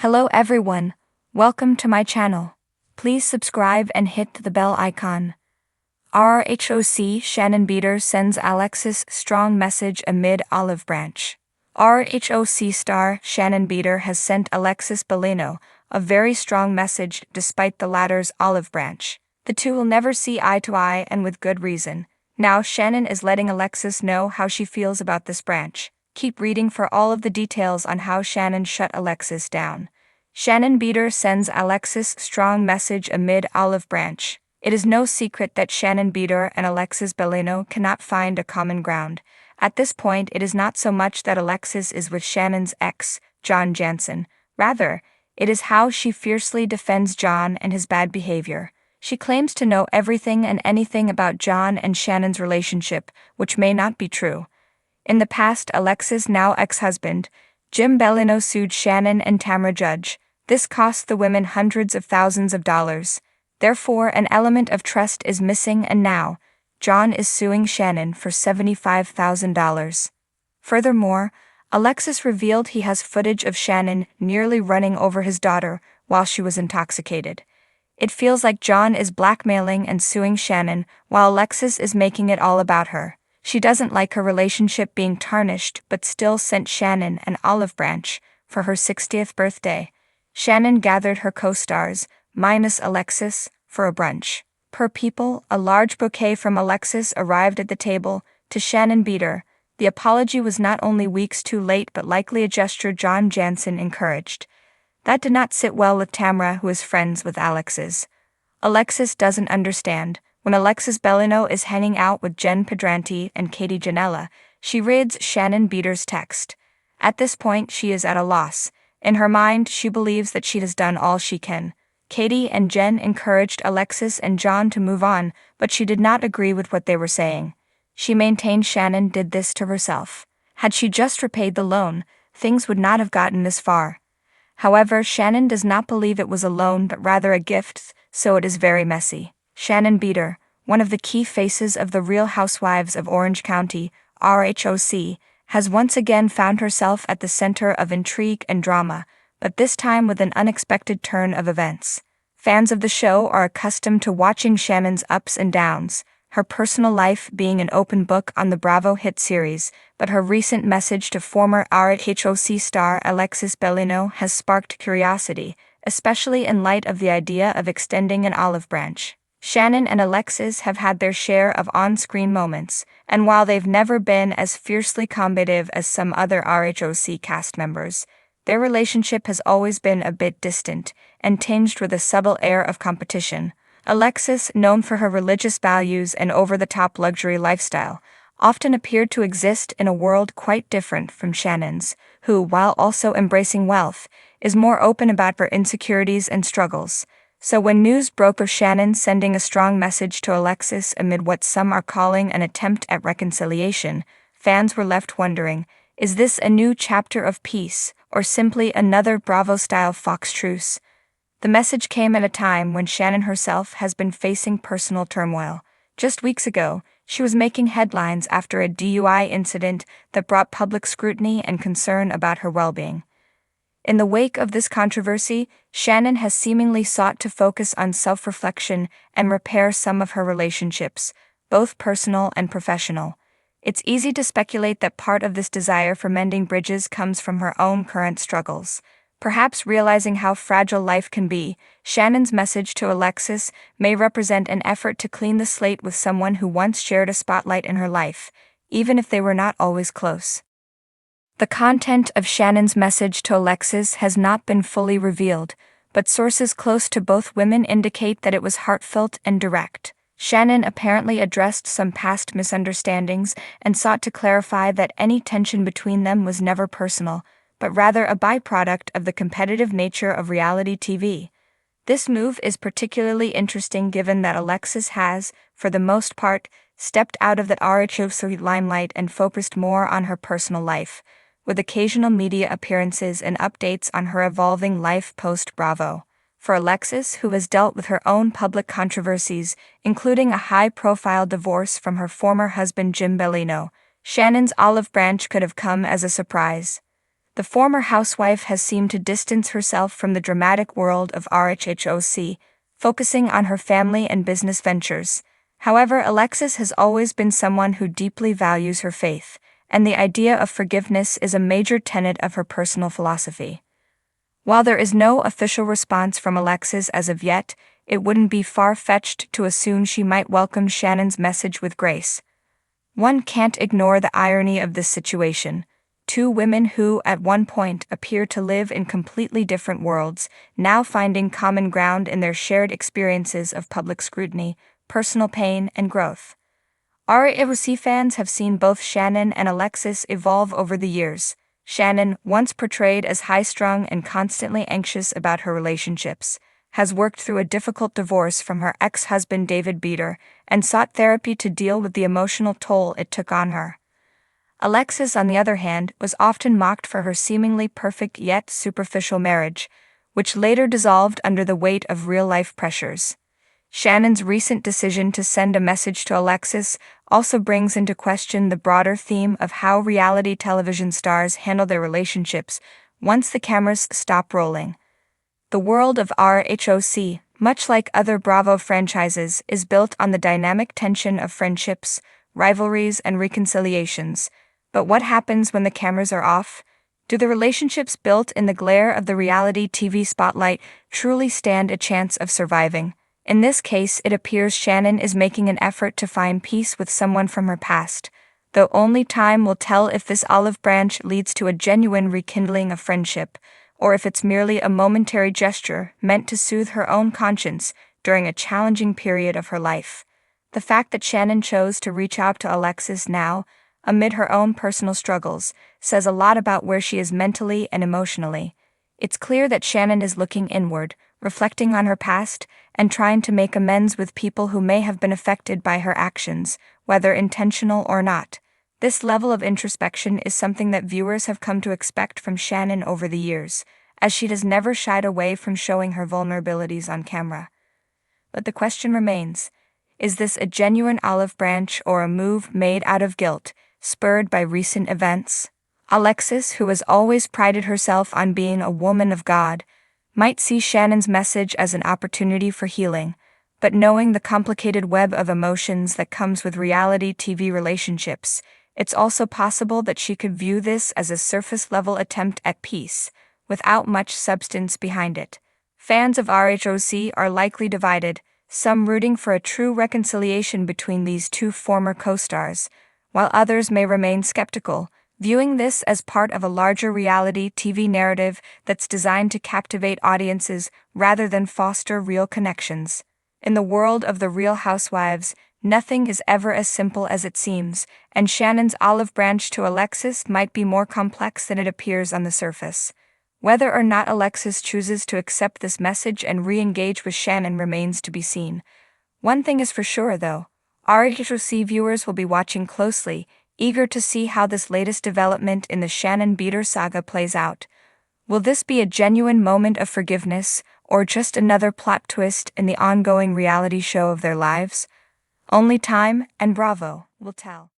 Hello everyone, welcome to my channel. Please subscribe and hit the bell icon. RHOC Shannon Beador sends Alexis strong message amid olive branch. RHOC star Shannon Beador has sent Alexis a very strong message despite the latter's olive branch. The two will never see eye to eye, and with good reason. Now Shannon is letting Alexis know how she feels about this branch. Keep reading for all of the details on how Shannon shut Alexis down. Shannon Beador sends Alexis strong message amid olive branch. It is no secret that Shannon Beador and Alexis cannot find a common ground. At this point, it is not so much that Alexis is with Shannon's ex, John Jansen. Rather, it is how she fiercely defends John and his bad behavior. She claims to know everything and anything about John and Shannon's relationship, which may not be true. In the past, Alexis' now ex-husband, Jim Bellino, sued Shannon and Tamra Judge. This cost the women hundreds of thousands of dollars. Therefore, an element of trust is missing, and now, John is suing Shannon for $75,000. Furthermore, Alexis revealed he has footage of Shannon nearly running over his daughter while she was intoxicated. It feels like John is blackmailing and suing Shannon, while Alexis is making it all about her. She doesn't like her relationship being tarnished, but still sent Shannon an olive branch for her 60th birthday. Shannon gathered her co-stars, minus Alexis, for a brunch. Per people, a large bouquet from Alexis arrived at the table. To Shannon Beador, the apology was not only weeks too late but likely a gesture John Jansen encouraged. That did not sit well with Tamra, who is friends with Alexis. Alexis doesn't understand. When Alexis Bellino is hanging out with Jen Pedranti and Katie Janella, she reads Shannon Beador's text. At this point, she is at a loss. In her mind, she believes that she has done all she can. Katie and Jen encouraged Alexis and John to move on, but she did not agree with what they were saying. She maintained Shannon did this to herself. Had she just repaid the loan, things would not have gotten this far. However, Shannon does not believe it was a loan but rather a gift, so it is very messy. Shannon Beador, one of the key faces of the Real Housewives of Orange County, RHOC, has once again found herself at the center of intrigue and drama, but this time with an unexpected turn of events. Fans of the show are accustomed to watching Shannon's ups and downs, her personal life being an open book on the Bravo hit series, but her recent message to former RHOC star Alexis Bellino has sparked curiosity, especially in light of the idea of extending an olive branch. Shannon and Alexis have had their share of on-screen moments, and while they've never been as fiercely combative as some other RHOC cast members, their relationship has always been a bit distant and tinged with a subtle air of competition. Alexis, known for her religious values and over-the-top luxury lifestyle, often appeared to exist in a world quite different from Shannon's, who, while also embracing wealth, is more open about her insecurities and struggles. So when news broke of Shannon sending a strong message to Alexis amid what some are calling an attempt at reconciliation, fans were left wondering, is this a new chapter of peace, or simply another Bravo-style Fox truce? The message came at a time when Shannon herself has been facing personal turmoil. Just weeks ago, she was making headlines after a DUI incident that brought public scrutiny and concern about her well-being. In the wake of this controversy, Shannon has seemingly sought to focus on self-reflection and repair some of her relationships, both personal and professional. It's easy to speculate that part of this desire for mending bridges comes from her own current struggles. Perhaps realizing how fragile life can be, Shannon's message to Alexis may represent an effort to clean the slate with someone who once shared a spotlight in her life, even if they were not always close. The content of Shannon's message to Alexis has not been fully revealed, but sources close to both women indicate that it was heartfelt and direct. Shannon apparently addressed some past misunderstandings and sought to clarify that any tension between them was never personal, but rather a byproduct of the competitive nature of reality TV. This move is particularly interesting given that Alexis has, for the most part, stepped out of the RHOC limelight and focused more on her personal life, with occasional media appearances and updates on her evolving life post-Bravo. For Alexis, who has dealt with her own public controversies, including a high-profile divorce from her former husband Jim Bellino, Shannon's olive branch could have come as a surprise. The former housewife has seemed to distance herself from the dramatic world of RHHOC, focusing on her family and business ventures. However, Alexis has always been someone who deeply values her faith, and the idea of forgiveness is a major tenet of her personal philosophy. While there is no official response from Alexis as of yet, it wouldn't be far-fetched to assume she might welcome Shannon's message with grace. One can't ignore the irony of this situation. Two women who, at one point, appeared to live in completely different worlds, now finding common ground in their shared experiences of public scrutiny, personal pain, and growth. RHOC fans have seen both Shannon and Alexis evolve over the years. Shannon, once portrayed as high-strung and constantly anxious about her relationships, has worked through a difficult divorce from her ex-husband David Beador and sought therapy to deal with the emotional toll it took on her. Alexis, on the other hand, was often mocked for her seemingly perfect yet superficial marriage, which later dissolved under the weight of real-life pressures. Shannon's recent decision to send a message to Alexis also brings into question the broader theme of how reality television stars handle their relationships once the cameras stop rolling. The world of RHOC, much like other Bravo franchises, is built on the dynamic tension of friendships, rivalries, and reconciliations. But what happens when the cameras are off? Do the relationships built in the glare of the reality TV spotlight truly stand a chance of surviving? In this case, it appears Shannon is making an effort to find peace with someone from her past, though only time will tell if this olive branch leads to a genuine rekindling of friendship, or if it's merely a momentary gesture meant to soothe her own conscience during a challenging period of her life. The fact that Shannon chose to reach out to Alexis now, amid her own personal struggles, says a lot about where she is mentally and emotionally. It's clear that Shannon is looking inward, reflecting on her past, and trying to make amends with people who may have been affected by her actions, whether intentional or not. This level of introspection is something that viewers have come to expect from Shannon over the years, as she has never shied away from showing her vulnerabilities on camera. But the question remains, is this a genuine olive branch or a move made out of guilt, spurred by recent events? Alexis, who has always prided herself on being a woman of God, might see Shannon's message as an opportunity for healing, but knowing the complicated web of emotions that comes with reality TV relationships, it's also possible that she could view this as a surface-level attempt at peace, without much substance behind it. Fans of RHOC are likely divided, some rooting for a true reconciliation between these two former co-stars, while others may remain skeptical, viewing this as part of a larger reality TV narrative that's designed to captivate audiences rather than foster real connections. In the world of the Real Housewives, nothing is ever as simple as it seems, and Shannon's olive branch to Alexis might be more complex than it appears on the surface. Whether or not Alexis chooses to accept this message and re-engage with Shannon remains to be seen. One thing is for sure, though, RHOC viewers will be watching closely, eager to see how this latest development in the Shannon Beador saga plays out. Will this be a genuine moment of forgiveness, or just another plot twist in the ongoing reality show of their lives? Only time and Bravo will tell.